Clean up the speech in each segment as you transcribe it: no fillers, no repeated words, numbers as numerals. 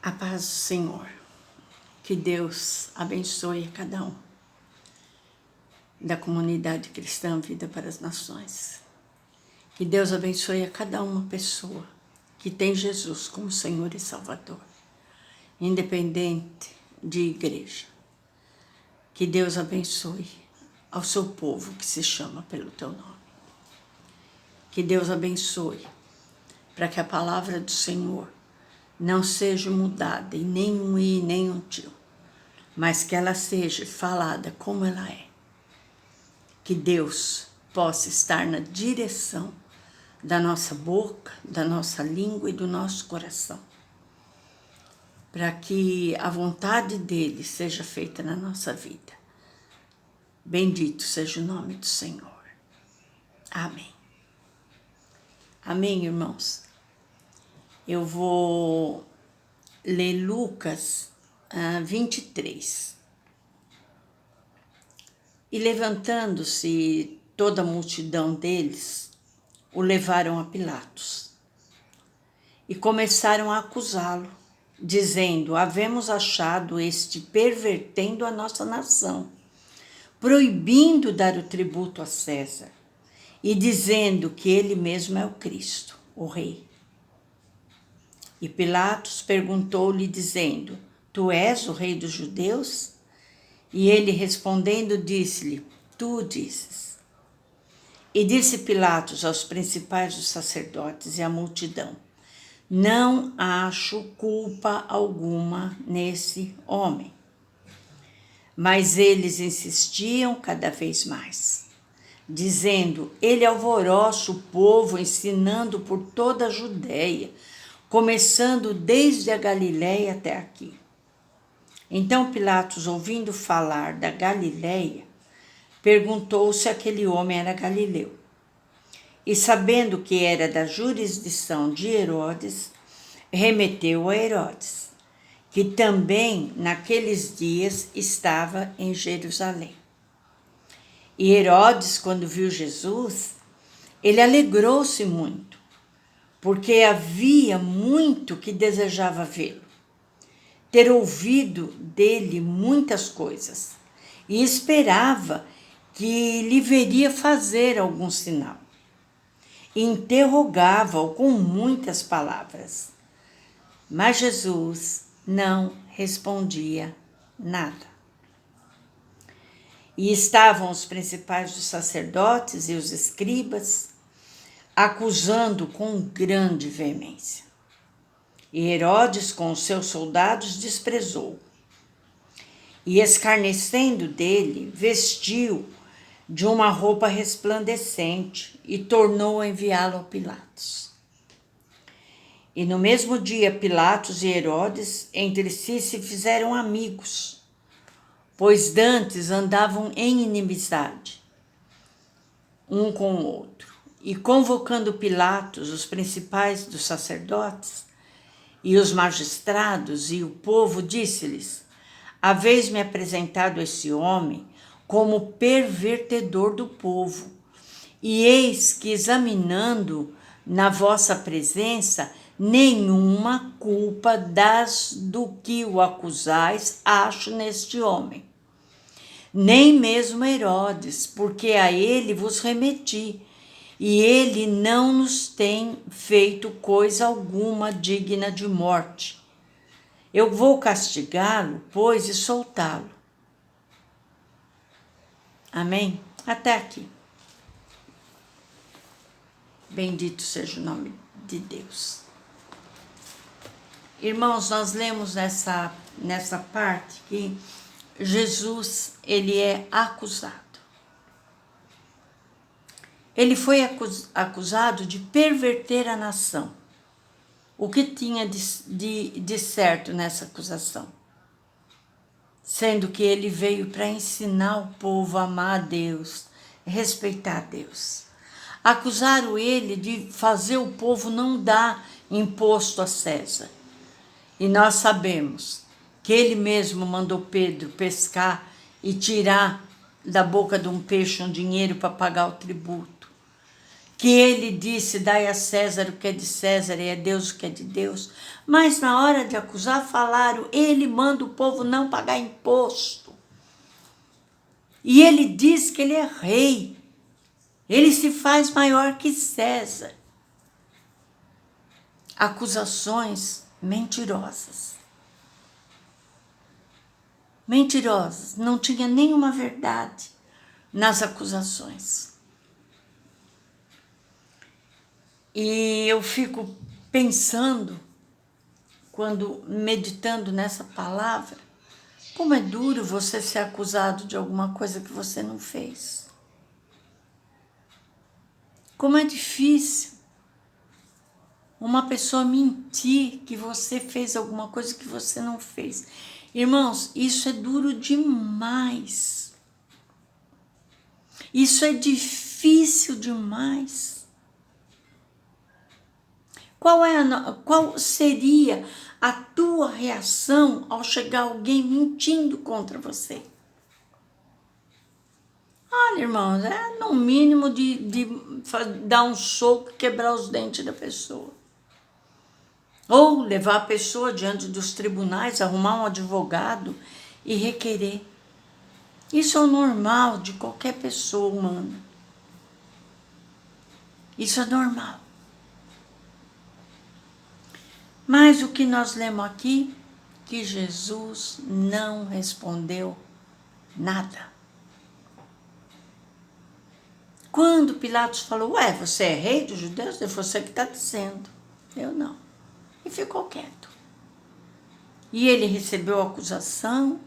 A paz do Senhor, que Deus abençoe a cada um da comunidade cristã Vida para as Nações. Que Deus abençoe a cada uma pessoa que tem Jesus como Senhor e Salvador, independente de igreja. Que Deus abençoe ao seu povo que se chama pelo teu nome. Que Deus abençoe para que a palavra do Senhor não seja mudada em nenhum i, nem um tio, mas que ela seja falada como ela é. Que Deus possa estar na direção da nossa boca, da nossa língua e do nosso coração, para que a vontade dele seja feita na nossa vida. Bendito seja o nome do Senhor. Amém. Amém, irmãos? Eu vou ler Lucas 23. E levantando-se toda a multidão deles, o levaram a Pilatos. E começaram a acusá-lo, dizendo: havemos achado este pervertendo a nossa nação, proibindo dar o tributo a César, e dizendo que ele mesmo é o Cristo, o Rei. E Pilatos perguntou-lhe, dizendo: tu és o Rei dos Judeus? E ele respondendo disse-lhe: tu o dizes. E disse Pilatos aos principais dos sacerdotes e à multidão: não acho culpa alguma nesse homem. Mas eles insistiam cada vez mais, dizendo: ele alvoroça o povo, ensinando por toda a Judéia, começando desde a Galiléia até aqui. Então Pilatos, ouvindo falar da Galiléia, perguntou se aquele homem era galileu. E sabendo que era da jurisdição de Herodes, remeteu a Herodes, que também naqueles dias estava em Jerusalém. E Herodes, quando viu Jesus, ele alegrou-se muito, porque havia muito que desejava vê-lo, ter ouvido dele muitas coisas, e esperava que lhe veria fazer algum sinal. E interrogava-o com muitas palavras. Mas Jesus não respondia nada. E estavam os principais dos sacerdotes e os escribas, acusando com grande veemência. E Herodes, com os seus soldados, desprezou. E escarnecendo dele, vestiu de uma roupa resplandecente e tornou a enviá-lo a Pilatos. E no mesmo dia, Pilatos e Herodes entre si se fizeram amigos, pois dantes andavam em inimizade um com o outro. E convocando Pilatos, os principais dos sacerdotes e os magistrados e o povo, disse-lhes: haveis-me apresentado esse homem como pervertedor do povo, e eis que, examinando na vossa presença, nenhuma culpa do que o acusais acho neste homem. Nem mesmo Herodes, porque a ele vos remeti, e ele não nos tem feito coisa alguma digna de morte. Eu vou castigá-lo, pois, e soltá-lo. Amém? Até aqui. Bendito seja o nome de Deus. Irmãos, nós lemos nessa parte que Jesus, ele é acusado. Ele foi acusado de perverter a nação. O que tinha de certo nessa acusação? Sendo que ele veio para ensinar o povo a amar a Deus, respeitar a Deus. Acusaram ele de fazer o povo não dar imposto a César. E nós sabemos que ele mesmo mandou Pedro pescar e tirar da boca de um peixe um dinheiro para pagar o tributo. que ele disse, dai a César o que é de César e a Deus o que é de Deus. Mas na hora de acusar, falaram, ele manda o povo não pagar imposto. E ele diz que ele é rei. Ele se faz maior que César. Acusações mentirosas. Mentirosas. Não tinha nenhuma verdade nas acusações. E eu fico pensando, quando meditando nessa palavra, como é duro você ser acusado de alguma coisa que você não fez. Como é difícil uma pessoa mentir que você fez alguma coisa que você não fez. Irmãos, isso é duro demais. Isso é difícil demais. Qual seria a tua reação ao chegar alguém mentindo contra você? Olha, irmãos, é no mínimo de dar um soco e quebrar os dentes da pessoa. Ou levar a pessoa diante dos tribunais, arrumar um advogado e requerer. Isso é o normal de qualquer pessoa humana. Isso é normal. Mas o que nós lemos aqui, que Jesus não respondeu nada. Quando Pilatos falou, ué, você é rei dos judeus? É você que está dizendo. Eu não. E ficou quieto. E ele recebeu a acusação,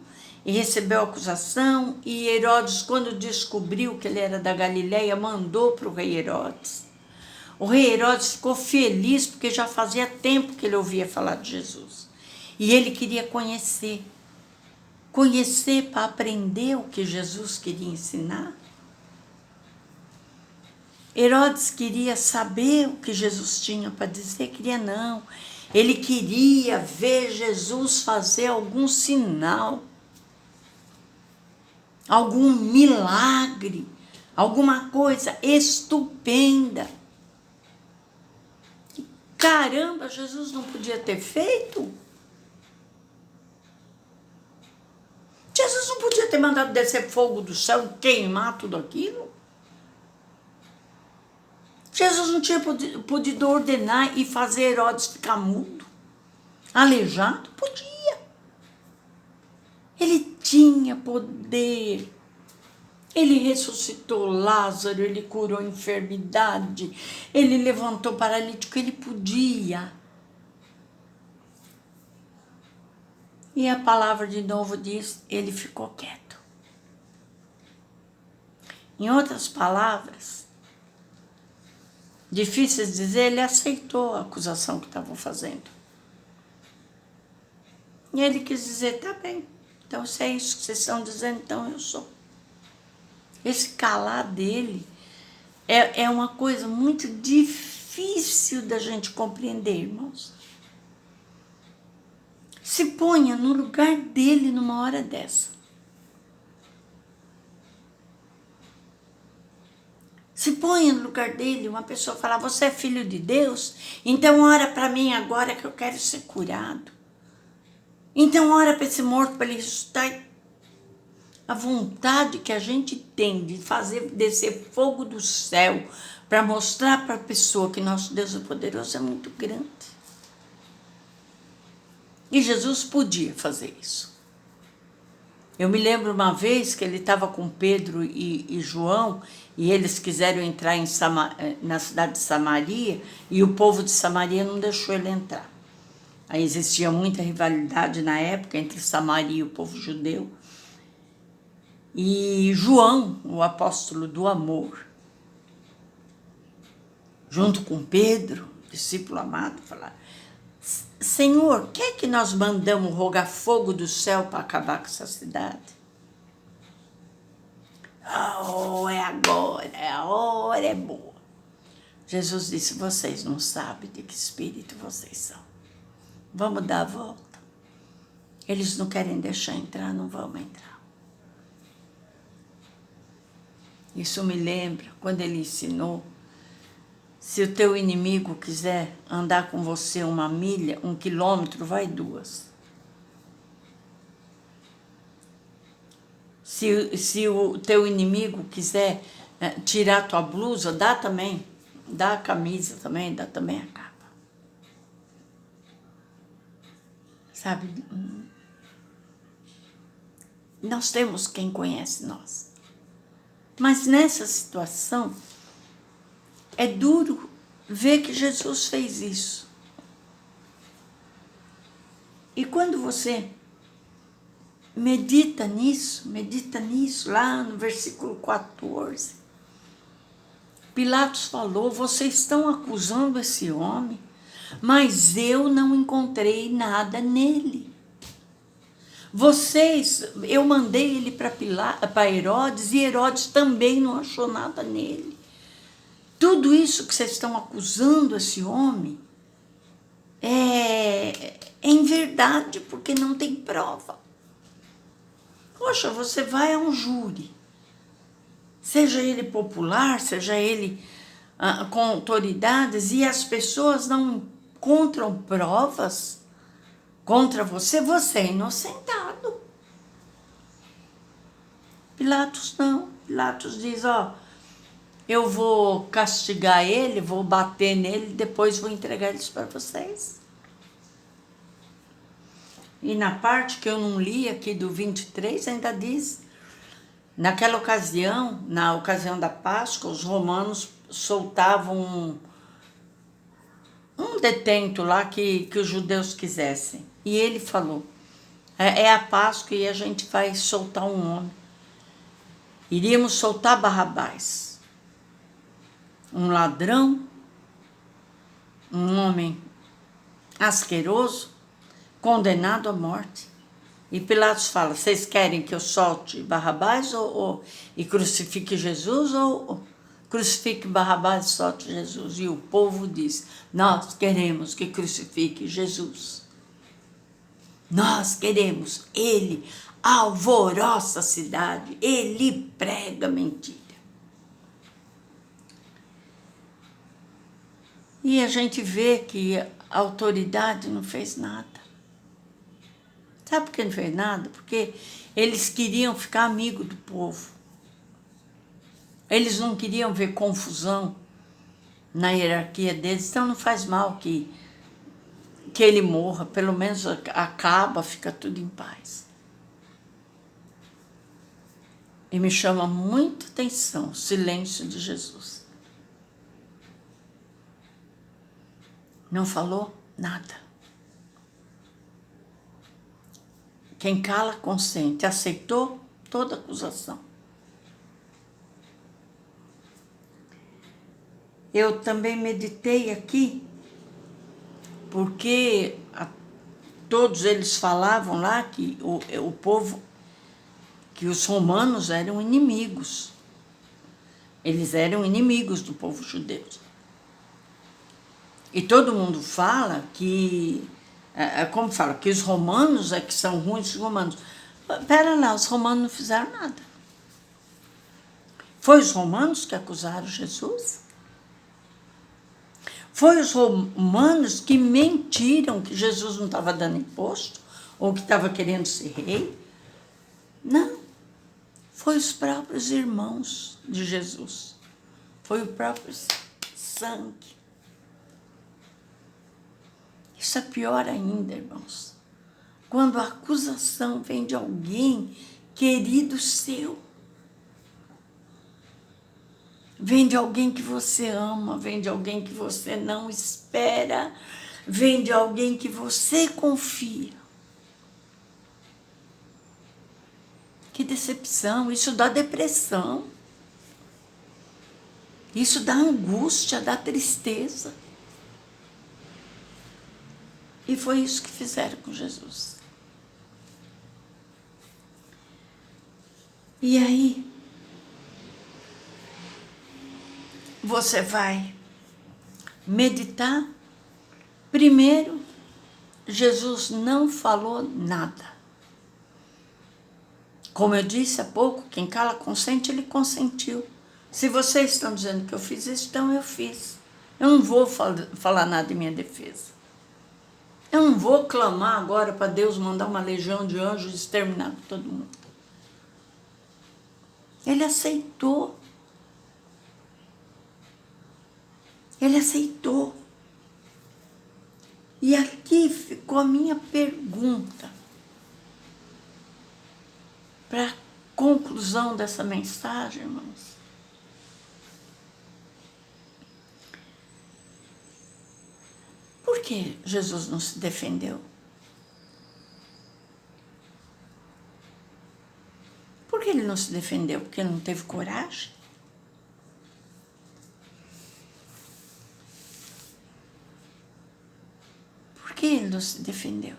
e Herodes, quando descobriu que ele era da Galileia, mandou para o rei Herodes. O rei Herodes ficou feliz, porque já fazia tempo que ele ouvia falar de Jesus. E ele queria conhecer para aprender o que Jesus queria ensinar. Herodes queria saber o que Jesus tinha para dizer, queria não. Ele queria ver Jesus fazer algum sinal, algum milagre, alguma coisa estupenda. Caramba, Jesus não podia ter feito? Jesus não podia ter mandado descer fogo do céu e queimar tudo aquilo? Jesus não tinha podido ordenar e fazer Herodes ficar mudo? Aleijado? Podia. Ele tinha poder. Ele ressuscitou Lázaro, ele curou a enfermidade, ele levantou paralítico, ele podia. E a palavra de novo diz, ele ficou quieto. Em outras palavras, difíceis de dizer, ele aceitou a acusação que estavam fazendo. E ele quis dizer, tá bem, então se é isso que vocês estão dizendo, então eu sou. Esse calar dele é uma coisa muito difícil da gente compreender, irmãos. Se ponha no lugar dele numa hora dessa. Se ponha no lugar dele, uma pessoa falar, você é filho de Deus? Então ora para mim agora que eu quero ser curado. Então ora para esse morto, para ele ressuscitar. A vontade que a gente tem de fazer descer fogo do céu para mostrar para a pessoa que nosso Deus é poderoso é muito grande. E Jesus podia fazer isso. Eu me lembro uma vez que ele estava com Pedro e João e eles quiseram entrar na cidade de Samaria e o povo de Samaria não deixou ele entrar. Aí existia muita rivalidade na época entre Samaria e o povo judeu. E João, o apóstolo do amor, junto com Pedro, discípulo amado, falaram, Senhor, quer que nós mandamos rogar fogo do céu para acabar com essa cidade? Oh, é agora, a hora é boa. Jesus disse, vocês não sabem de que espírito vocês são. Vamos dar a volta. Eles não querem deixar entrar, não vamos entrar. Isso me lembra quando ele ensinou Se o teu inimigo quiser andar com você 1 milha, 1 quilômetro, vai 2. Se o teu inimigo quiser tirar tua blusa, dá também. Dá a camisa também, dá também a capa. Sabe? Nós temos quem conhece nós. Mas nessa situação, é duro ver que Jesus fez isso. E quando você medita nisso, lá no versículo 14, Pilatos falou: vocês estão acusando esse homem, mas eu não encontrei nada nele. Eu mandei ele para Herodes e Herodes também não achou nada nele. Tudo isso que vocês estão acusando esse homem é em verdade, porque não tem prova. Poxa, você vai a um júri, seja ele popular, seja ele com autoridades, e as pessoas não encontram provas contra você, você é inocentado. Pilatos não. Pilatos diz: eu vou castigar ele, vou bater nele, depois vou entregar eles para vocês. E na parte que eu não li aqui do 23, ainda diz: naquela ocasião, na ocasião da Páscoa, os romanos soltavam um detento lá que os judeus quisessem. E ele falou: é a Páscoa e a gente vai soltar um homem. Iríamos soltar Barrabás, um ladrão, um homem asqueroso, condenado à morte. E Pilatos fala: vocês querem que eu solte Barrabás e crucifique Jesus, ou crucifique Barrabás e solte Jesus? E o povo diz: nós queremos que crucifique Jesus. Nós queremos. Ele alvoroça a cidade, ele prega mentira. E a gente vê que a autoridade não fez nada. Sabe por que não fez nada? Porque eles queriam ficar amigos do povo. Eles não queriam ver confusão na hierarquia deles, então não faz mal que ele morra, pelo menos acaba, fica tudo em paz. E me chama muita atenção o silêncio de Jesus. Não falou nada. Quem cala, consente. Aceitou toda acusação. Eu também meditei aqui, porque todos eles falavam lá que o povo, que os romanos eram inimigos. Eles eram inimigos do povo judeu. E todo mundo fala que, como fala, que os romanos é que são ruins, os romanos. Pera lá, os romanos não fizeram nada. Foi os romanos que acusaram Jesus? Foi os romanos que mentiram que Jesus não estava dando imposto, ou que estava querendo ser rei? Não. Foi os próprios irmãos de Jesus. Foi o próprio sangue. Isso é pior ainda, irmãos. Quando a acusação vem de alguém querido seu. Vem de alguém que você ama, vem de alguém que você não espera, vem de alguém que você confia. Que decepção, isso dá depressão. Isso dá angústia, dá tristeza. E foi isso que fizeram com Jesus. E aí, você vai meditar. Primeiro, Jesus não falou nada. Como eu disse há pouco, quem cala consente, ele consentiu. Se vocês estão dizendo que eu fiz isso, então eu fiz. Eu não vou falar nada em minha defesa. Eu não vou clamar agora para Deus mandar uma legião de anjos e exterminar todo mundo. Ele aceitou. Ele aceitou. E aqui ficou a minha pergunta para a conclusão dessa mensagem, irmãos. Por que Jesus não se defendeu? Por que ele não se defendeu? Porque ele não teve coragem? Por que ele não se defendeu?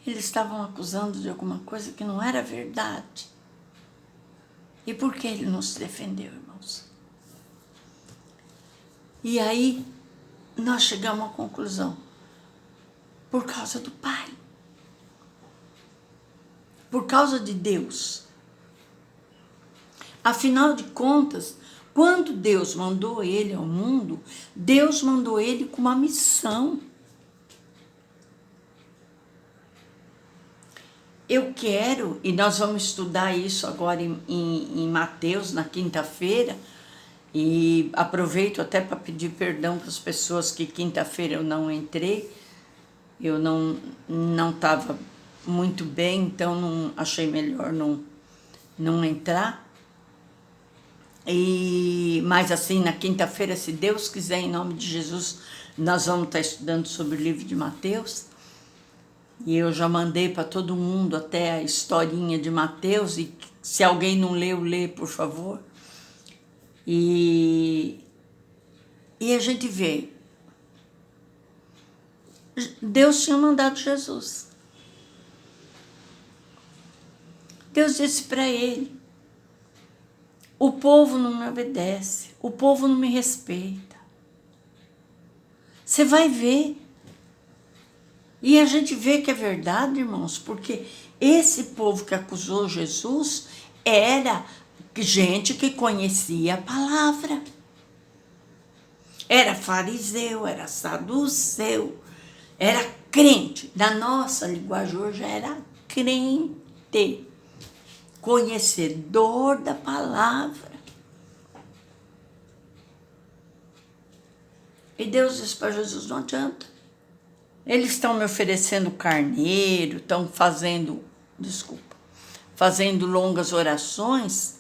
Eles estavam acusando de alguma coisa que não era verdade. E por que ele não se defendeu, irmãos? E aí, nós chegamos à conclusão. Por causa do Pai. Por causa de Deus. Afinal de contas, quando Deus mandou ele ao mundo, Deus mandou ele com uma missão. Eu quero, e nós vamos estudar isso agora em Mateus, na quinta-feira, e aproveito até para pedir perdão para as pessoas que quinta-feira eu não entrei, eu não estava muito bem, então não achei melhor não entrar. Mas assim, na quinta-feira, se Deus quiser, em nome de Jesus, nós vamos estar estudando sobre o livro de Mateus. E eu já mandei para todo mundo até a historinha de Mateus, e se alguém não leu, lê, por favor. E a gente vê, Deus tinha mandado Jesus. Deus disse para ele, o povo não me obedece, o povo não me respeita. Você vai ver. E a gente vê que é verdade, irmãos, porque esse povo que acusou Jesus era gente que conhecia a palavra. Era fariseu, era saduceu, era crente. Na nossa linguagem hoje era crente, conhecedor da palavra. E Deus disse para Jesus, não adianta. Eles estão me oferecendo carneiro, estão fazendo longas orações,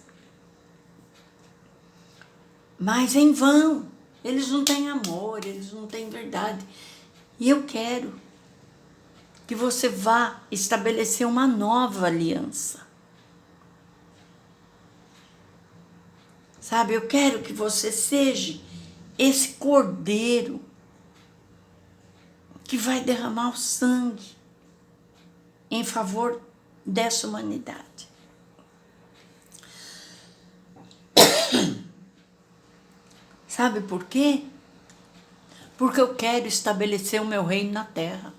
mas em vão. Eles não têm amor, eles não têm verdade. E eu quero que você vá estabelecer uma nova aliança. Sabe, eu quero que você seja esse cordeiro que vai derramar o sangue em favor dessa humanidade. Sabe por quê? Porque eu quero estabelecer o meu reino na terra.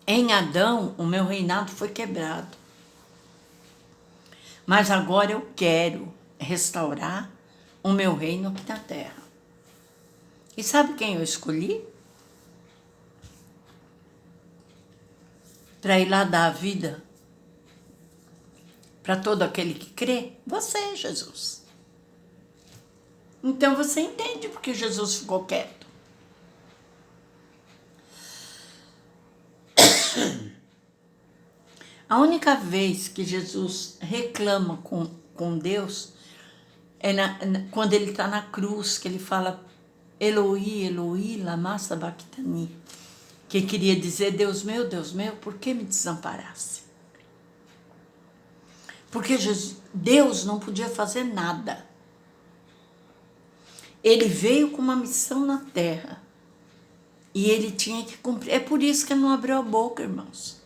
Em Adão, o meu reinado foi quebrado. Mas agora eu quero restaurar o meu reino aqui na terra. E sabe quem eu escolhi? Para ir lá dar a vida para todo aquele que crê? Você, Jesus. Então você entende porque Jesus ficou quieto. A única vez que Jesus reclama com Deus é quando ele está na cruz, que ele fala Eloi, Eloi, lama sabachthani, que queria dizer, Deus meu, por que me desamparaste? Porque Deus não podia fazer nada. Ele veio com uma missão na terra e ele tinha que cumprir. É por isso que ele não abriu a boca, irmãos.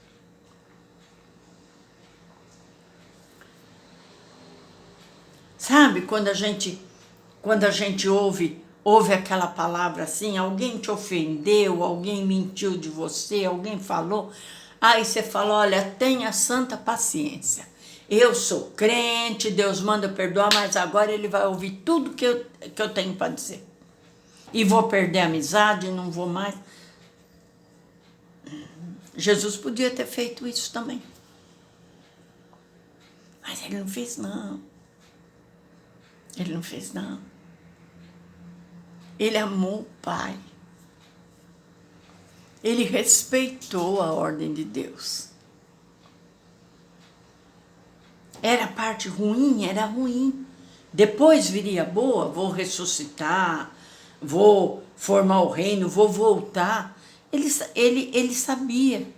Sabe, quando a gente ouve aquela palavra assim, alguém te ofendeu, alguém mentiu de você, alguém falou, Aí você fala, olha, tenha santa paciência. Eu sou crente, Deus manda eu perdoar, mas agora ele vai ouvir tudo que eu tenho para dizer. E vou perder a amizade, não vou mais. Jesus podia ter feito isso também. Mas ele não fez, não. Ele não fez, não. Ele amou o Pai. Ele respeitou a ordem de Deus. Era parte ruim, era ruim. Depois viria boa, vou ressuscitar, vou formar o reino, vou voltar. Ele sabia.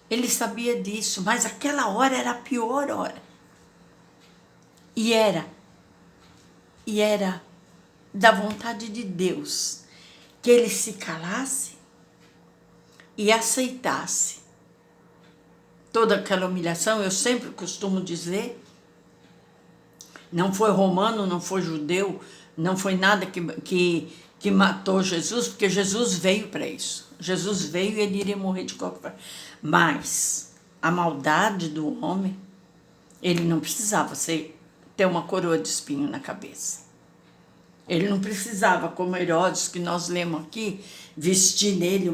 Ele sabia disso, mas aquela hora era a pior hora. E era da vontade de Deus que ele se calasse e aceitasse toda aquela humilhação. Eu sempre costumo dizer, não foi romano, não foi judeu, não foi nada que matou Jesus, porque Jesus veio para isso. Jesus veio e ele iria morrer de qualquer forma. Mas a maldade do homem, ele não precisava ter uma coroa de espinho na cabeça. Ele não precisava, como Herodes, que nós lemos aqui, vestir nele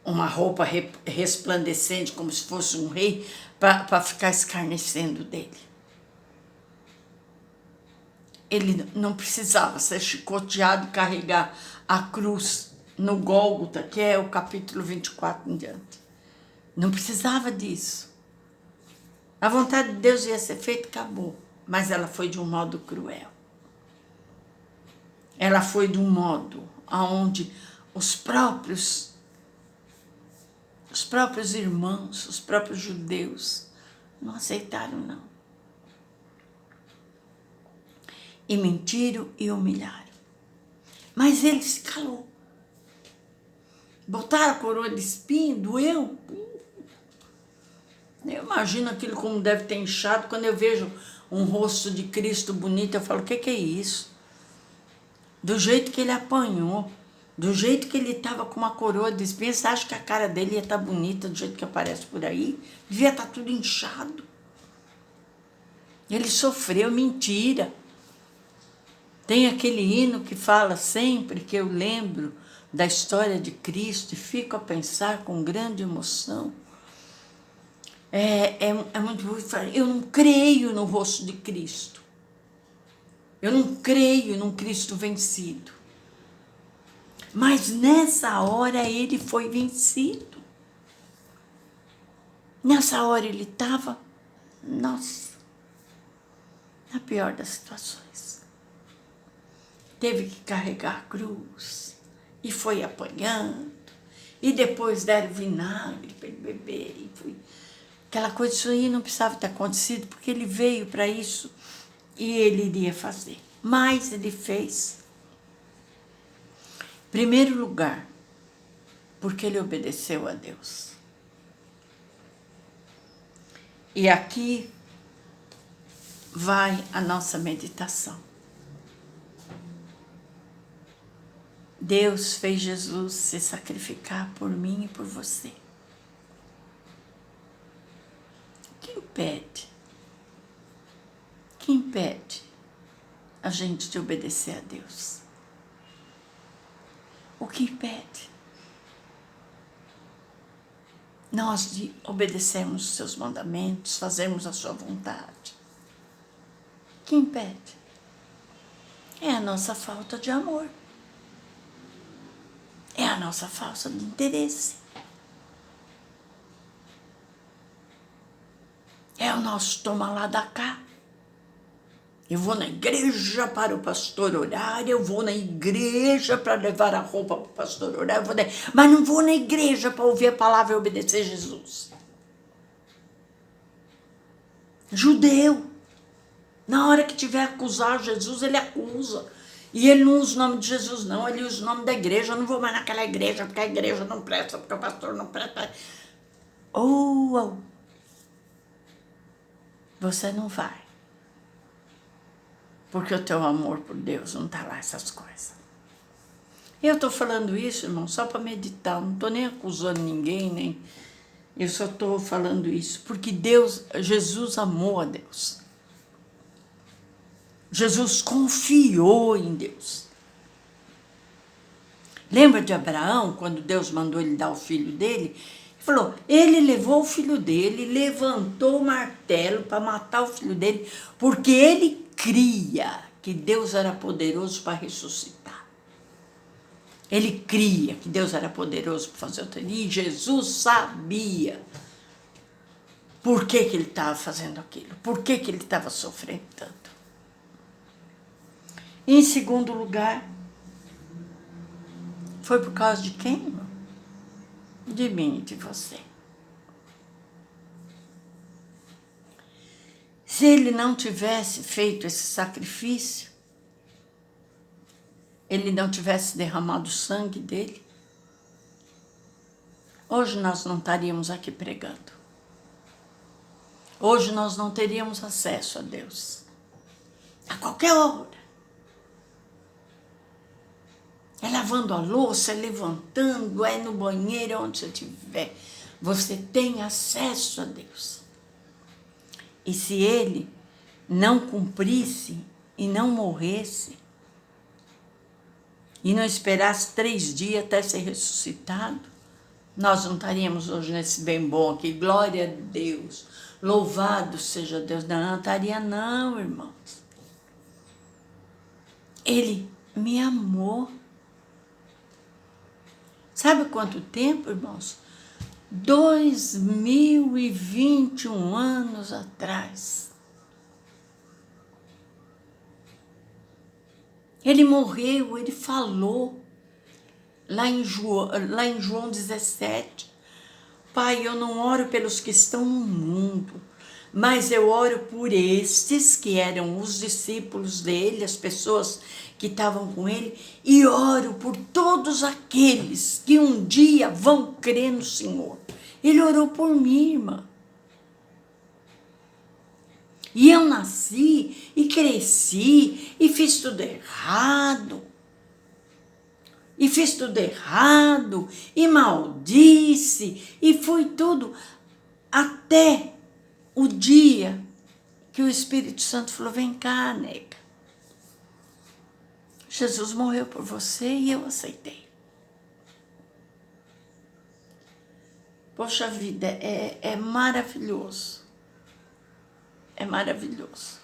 uma roupa resplandecente, como se fosse um rei, para ficar escarnecendo dele. Ele não precisava ser chicoteado e carregar a cruz no Gólgota, que é o capítulo 24 em diante. Não precisava disso. A vontade de Deus ia ser feita, acabou. Mas ela foi de um modo cruel. Ela foi de um modo onde os próprios irmãos, os próprios judeus, não aceitaram, não. E mentiram e humilharam. Mas ele se calou. Botaram a coroa de espinho, doeu. Eu imagino aquilo como deve ter inchado. Quando eu vejo um rosto de Cristo bonito, eu falo, o que é isso? Do jeito que ele apanhou, do jeito que ele estava com uma coroa de espinhos, você acha que a cara dele ia estar bonita do jeito que aparece por aí? Devia estar tudo inchado. Ele sofreu, mentira. Tem aquele hino que fala sempre, que eu lembro da história de Cristo e fico a pensar com grande emoção. É muito bom. Eu não creio no rosto de Cristo. Eu não creio num Cristo vencido. Mas nessa hora ele foi vencido. Nessa hora ele estava, nossa, na pior das situações. Teve que carregar a cruz e foi apanhando. E depois deram vinagre para ele beber. E foi aquela coisa, isso aí não precisava ter acontecido, porque ele veio para isso e ele iria fazer. Mas ele fez. Em primeiro lugar, porque ele obedeceu a Deus. E aqui vai a nossa meditação. Deus fez Jesus se sacrificar por mim e por você. O que impede? O que impede a gente de obedecer a Deus? O que impede? Nós de obedecermos os seus mandamentos, fazermos a sua vontade. O que impede? É a nossa falta de amor. É a nossa falta de interesse. É o nosso toma lá da cá. Eu vou na igreja para o pastor orar, eu vou na igreja para levar a roupa para o pastor orar, mas não vou na igreja para ouvir a palavra e obedecer Jesus. Judeu, na hora que tiver que acusar Jesus, ele acusa. E ele não usa o nome de Jesus, não, ele usa o nome da igreja. Eu não vou mais naquela igreja, porque a igreja não presta, porque o pastor não presta. Você não vai. Porque o teu amor por Deus não está lá, essas coisas. Eu estou falando isso, irmão, só para meditar, não estou nem acusando ninguém, nem... Eu só estou falando isso porque Jesus amou a Deus. Jesus confiou em Deus. Lembra de Abraão, quando Deus mandou ele dar o filho dele? Ele falou, ele levou o filho dele, levantou o martelo para matar o filho dele, porque ele cria que Deus era poderoso para ressuscitar. Ele cria que Deus era poderoso para fazer o treino. E Jesus sabia por que ele estava fazendo aquilo, por que ele estava sofrendo tanto. Em segundo lugar, foi por causa de quem, irmão? De mim e de você. Se ele não tivesse feito esse sacrifício, ele não tivesse derramado o sangue dele, hoje nós não estaríamos aqui pregando. Hoje nós não teríamos acesso a Deus. A qualquer hora. É lavando a louça, é levantando, é no banheiro, onde você estiver. Você tem acesso a Deus. E se ele não cumprisse e não morresse, e não esperasse 3 dias até ser ressuscitado, nós não estaríamos hoje nesse bem bom aqui. Glória a Deus. Louvado seja Deus. Não estaria não, irmãos. Ele me amou. Sabe quanto tempo, irmãos? 2021 anos atrás. Ele morreu, ele falou, lá em João 17, Pai, eu não oro pelos que estão no mundo, mas eu oro por estes que eram os discípulos dele, as pessoas que estavam com ele, e oro por todos aqueles que um dia vão crer no Senhor. Ele orou por mim, irmã. E eu nasci e cresci e fiz tudo errado. E fiz tudo errado, e maldice, e foi tudo até o dia que o Espírito Santo falou, vem cá, nega. Jesus morreu por você e eu aceitei. Poxa vida, é maravilhoso. É maravilhoso.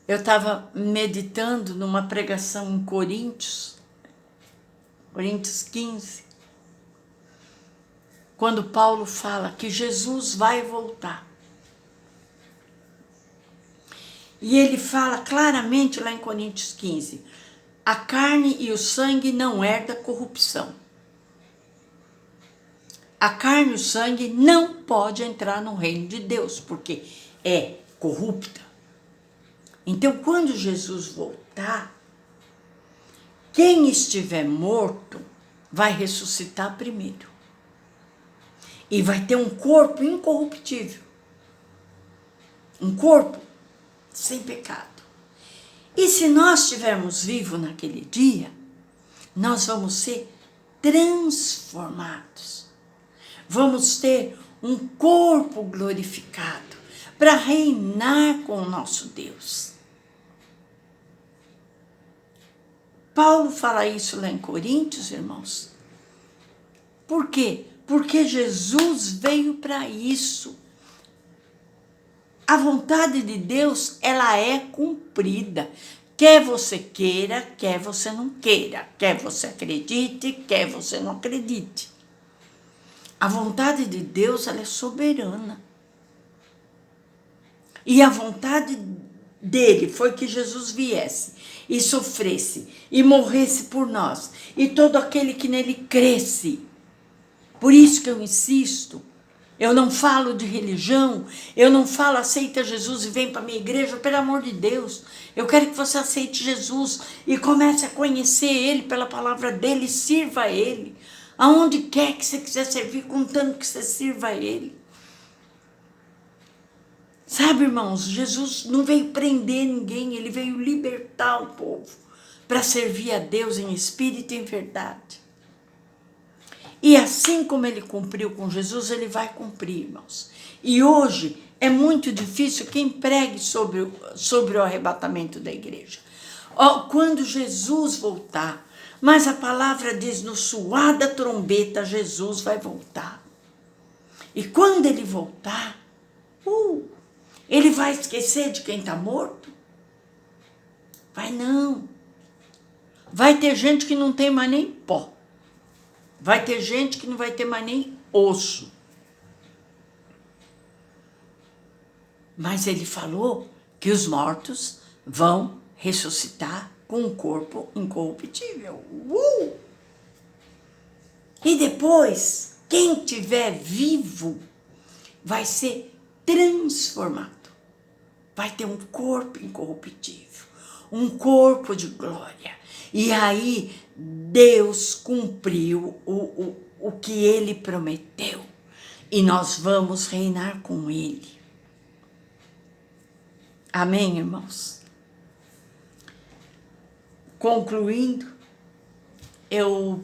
Eu estava meditando numa pregação em Coríntios 15, quando Paulo fala que Jesus vai voltar. E ele fala claramente lá em Coríntios 15, a carne e o sangue não herdam corrupção. A carne e o sangue não podem entrar no reino de Deus, porque é corrupta. Então, quando Jesus voltar, quem estiver morto vai ressuscitar primeiro. E vai ter um corpo incorruptível. Um corpo sem pecado. E se nós estivermos vivos naquele dia, nós vamos ser transformados. Vamos ter um corpo glorificado para reinar com o nosso Deus. Paulo fala isso lá em Coríntios, irmãos. Por quê? Porque Jesus veio para isso. A vontade de Deus, ela é cumprida. Quer você queira, quer você não queira. Quer você acredite, quer você não acredite. A vontade de Deus, ela é soberana. E a vontade dele foi que Jesus viesse e sofresse e morresse por nós. E todo aquele que nele cresce. Por isso que eu insisto, eu não falo de religião, eu não falo aceita Jesus e vem para a minha igreja, pelo amor de Deus. Eu quero que você aceite Jesus e comece a conhecer Ele pela palavra dEle e sirva a Ele. Aonde quer que você quiser servir, contanto que você sirva a Ele. Sabe, irmãos, Jesus não veio prender ninguém, Ele veio libertar o povo. para servir a Deus em espírito e em verdade. E assim como ele cumpriu com Jesus, ele vai cumprir, irmãos. E hoje é muito difícil quem pregue sobre o arrebatamento da igreja. Quando Jesus voltar, mas a palavra diz, no soar da trombeta, Jesus vai voltar. E quando ele voltar, ele vai esquecer de quem está morto? Vai não. Vai ter gente que não tem mais nem pó. Vai ter gente que não vai ter mais nem osso. Mas ele falou que os mortos vão ressuscitar com um corpo incorruptível. E depois, quem estiver vivo vai ser transformado. Vai ter um corpo incorruptível, um corpo de glória. E aí Deus cumpriu o que ele prometeu. E nós vamos reinar com ele. Amém, irmãos? Concluindo, eu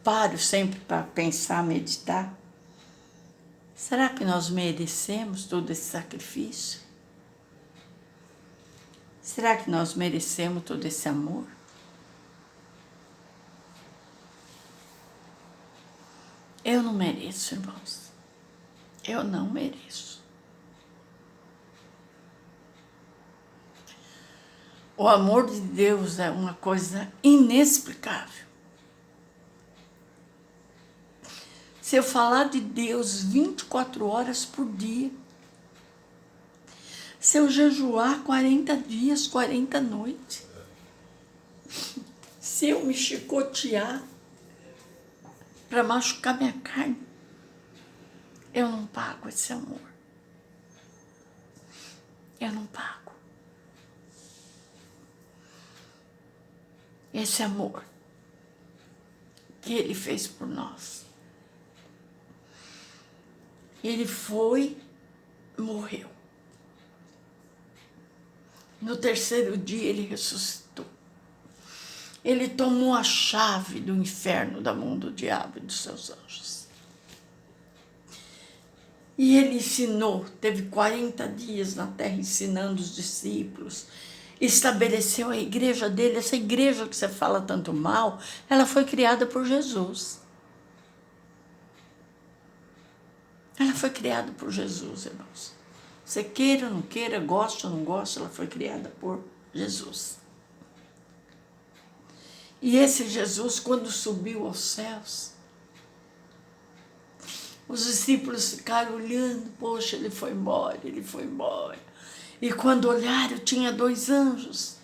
paro sempre para pensar, meditar. Será que nós merecemos todo esse sacrifício? Será que nós merecemos todo esse amor? Eu não mereço, irmãos. Eu não mereço. O amor de Deus é uma coisa inexplicável. Se eu falar de Deus 24 horas por dia, se eu jejuar 40 dias, 40 noites, se eu me chicotear para machucar minha carne, eu não pago esse amor. Eu não pago. Esse amor que ele fez por nós. Ele foi, morreu. No terceiro dia ele ressuscitou. Ele tomou a chave do inferno, da mão do diabo e dos seus anjos. E ele ensinou, teve 40 dias na terra ensinando os discípulos. Estabeleceu a igreja dele. Essa igreja que você fala tanto mal, ela foi criada por Jesus. Ela foi criada por Jesus, irmãos. Você queira ou não queira, goste ou não goste, ela foi criada por Jesus. E esse Jesus, quando subiu aos céus, os discípulos ficaram olhando, poxa, ele foi embora, ele foi embora. E quando olharam, tinha 2 anjos.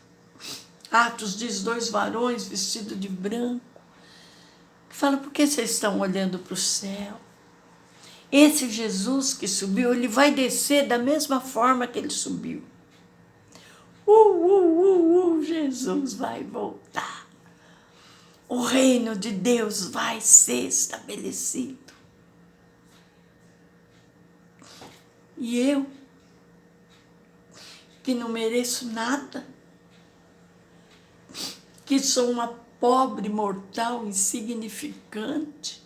Atos diz 2 varões vestidos de branco. Fala, por que vocês estão olhando para o céu? Esse Jesus que subiu, ele vai descer da mesma forma que ele subiu. Jesus vai voltar. O reino de Deus vai ser estabelecido. E eu, que não mereço nada, que sou uma pobre mortal insignificante,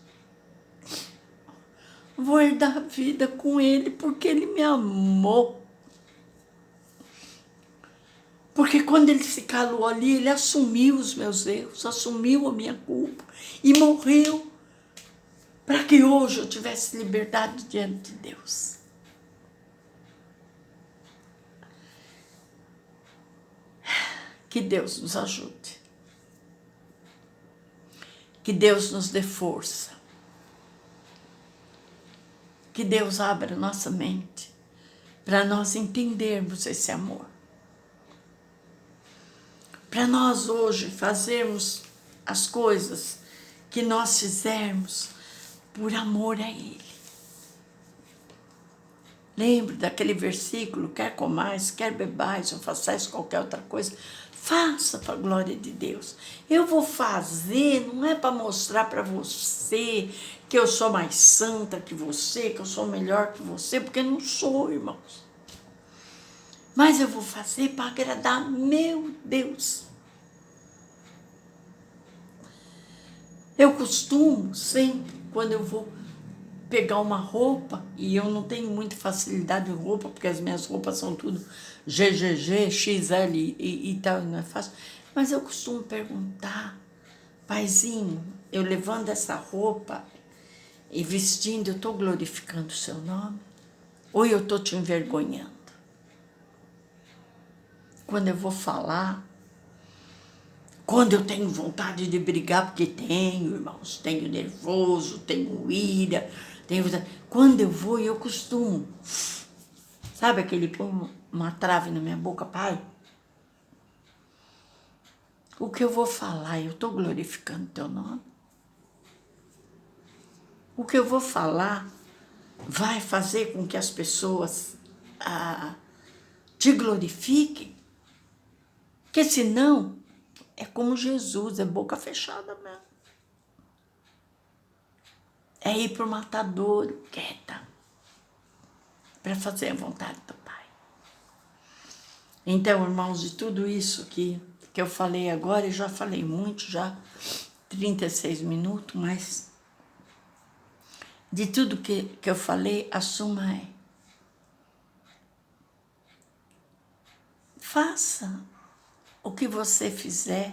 vou herdar a vida com ele porque ele me amou. Porque quando ele se calou ali, ele assumiu os meus erros, assumiu a minha culpa e morreu para que hoje eu tivesse liberdade diante de Deus. Que Deus nos ajude. Que Deus nos dê força. Que Deus abra nossa mente para nós entendermos esse amor. Para nós hoje fazermos as coisas que nós fizermos por amor a Ele. Lembre daquele versículo, quer comais, quer bebais ou façais qualquer outra coisa, faça para a glória de Deus. Eu vou fazer, não é para mostrar para você que eu sou mais santa que você, que eu sou melhor que você, porque não sou, irmãos. Mas eu vou fazer para agradar meu Deus. Eu costumo sempre, quando eu vou pegar uma roupa, e eu não tenho muita facilidade em roupa, porque as minhas roupas são tudo GGG, XL e tal, não é fácil, mas eu costumo perguntar: Paizinho, eu levando essa roupa e vestindo, eu estou glorificando o seu nome? Ou eu estou te envergonhando? Quando eu vou falar, quando eu tenho vontade de brigar, porque tenho, irmãos, tenho nervoso, tenho ira, tenho... Quando eu vou, eu costumo, sabe aquele põe uma trave na minha boca, Pai? O que eu vou falar, eu estou glorificando teu nome? O que eu vou falar vai fazer com que as pessoas te glorifiquem? Porque senão, é como Jesus, é boca fechada mesmo. É ir para o matadouro, quieta, para fazer a vontade do Pai. Então, irmãos, de tudo isso que eu falei agora, eu já falei muito, já 36 minutos, mas de tudo que eu falei, a suma é: faça o que você fizer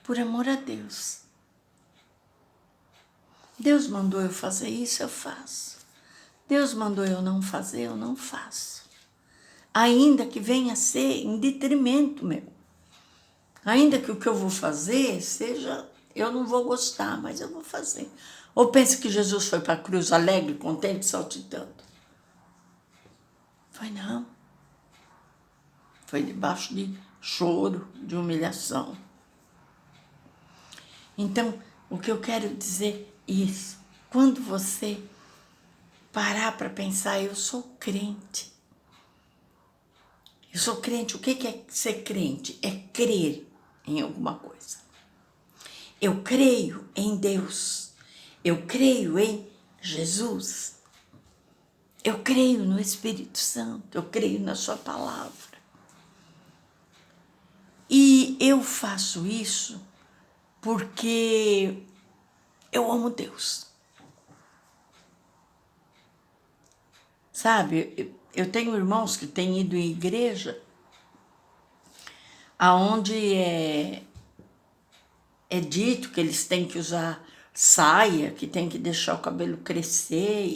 por amor a Deus. Deus mandou eu fazer isso, eu faço. Deus mandou eu não fazer, eu não faço. Ainda que venha a ser em detrimento meu. Ainda que o que eu vou fazer seja, eu não vou gostar, mas eu vou fazer. Ou pensa que Jesus foi para a cruz alegre, contente, saltitando? Foi não. Foi debaixo de choro, de humilhação. Então, o que eu quero dizer é isso. Quando você parar para pensar, eu sou crente. Eu sou crente. O que é ser crente? É crer em alguma coisa. Eu creio em Deus. Eu creio em Jesus. Eu creio no Espírito Santo. Eu creio na sua palavra. E eu faço isso porque eu amo Deus. Sabe, eu tenho irmãos que têm ido em igreja aonde é dito que eles têm que usar saia, que tem que deixar o cabelo crescer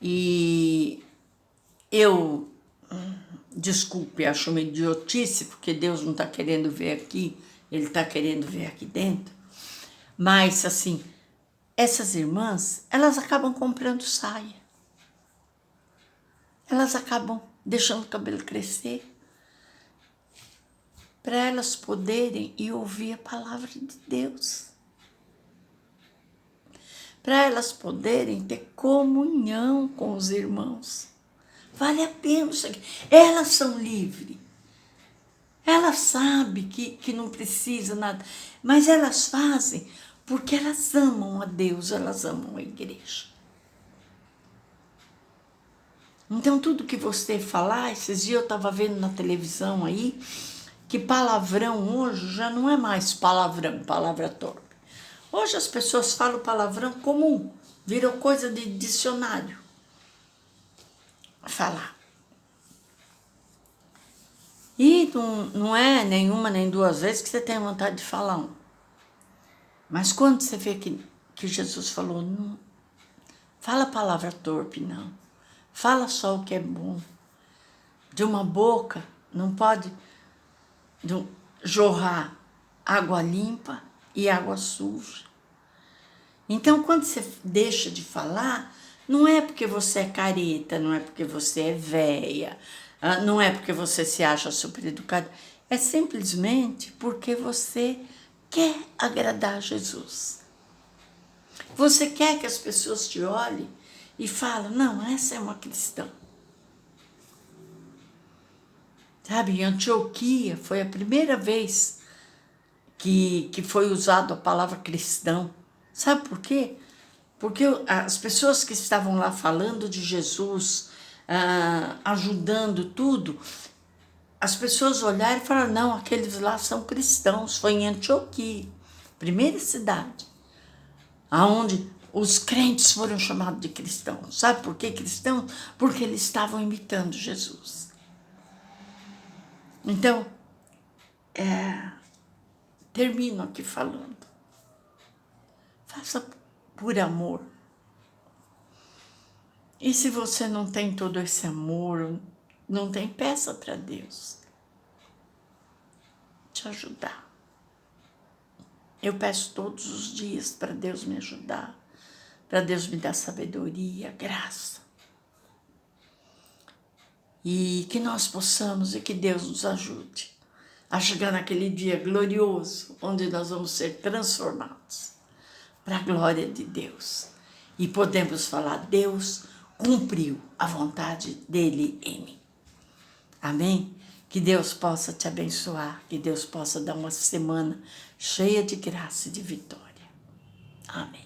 e eu, desculpe, acho uma idiotice, porque Deus não está querendo ver aqui, Ele está querendo ver aqui dentro. Mas, assim, essas irmãs, elas acabam comprando saia. Elas acabam deixando o cabelo crescer para elas poderem ir ouvir a palavra de Deus. Para elas poderem ter comunhão com os irmãos. Vale a pena isso aqui. Elas são livres. Elas sabem que não precisa nada, mas elas fazem porque elas amam a Deus, elas amam a igreja. Então, tudo que você falar, esses dias eu estava vendo na televisão aí, que palavrão hoje já não é mais palavrão, palavra torpe. Hoje as pessoas falam palavrão comum, virou coisa de dicionário. Falar. E não é nenhuma nem duas vezes que você tem vontade de falar um. Mas quando você vê que Jesus falou, não fala palavra torpe, não. Fala só o que é bom. De uma boca não pode jorrar água limpa e água suja. Então, quando você deixa de falar, não é porque você é careta, não é porque você é véia, não é porque você se acha super educado, é simplesmente porque você quer agradar a Jesus. Você quer que as pessoas te olhem e falem, não, essa é uma cristã. Sabe, em Antioquia foi a primeira vez que foi usada a palavra cristão. Sabe por quê? Porque as pessoas que estavam lá falando de Jesus, ajudando tudo, as pessoas olharam e falaram, não, aqueles lá são cristãos, foi em Antioquia. Primeira cidade aonde os crentes foram chamados de cristãos. Sabe por que cristãos? Porque eles estavam imitando Jesus. Então, termino aqui falando. Faça por amor. E se você não tem todo esse amor, não tem, peça para Deus te ajudar. Eu peço todos os dias para Deus me ajudar, para Deus me dar sabedoria, graça. E que nós possamos e que Deus nos ajude a chegar naquele dia glorioso, onde nós vamos ser transformados para a glória de Deus. E podemos falar, Deus cumpriu a vontade dele em mim. Amém? Que Deus possa te abençoar, que Deus possa dar uma semana cheia de graça e de vitória. Amém.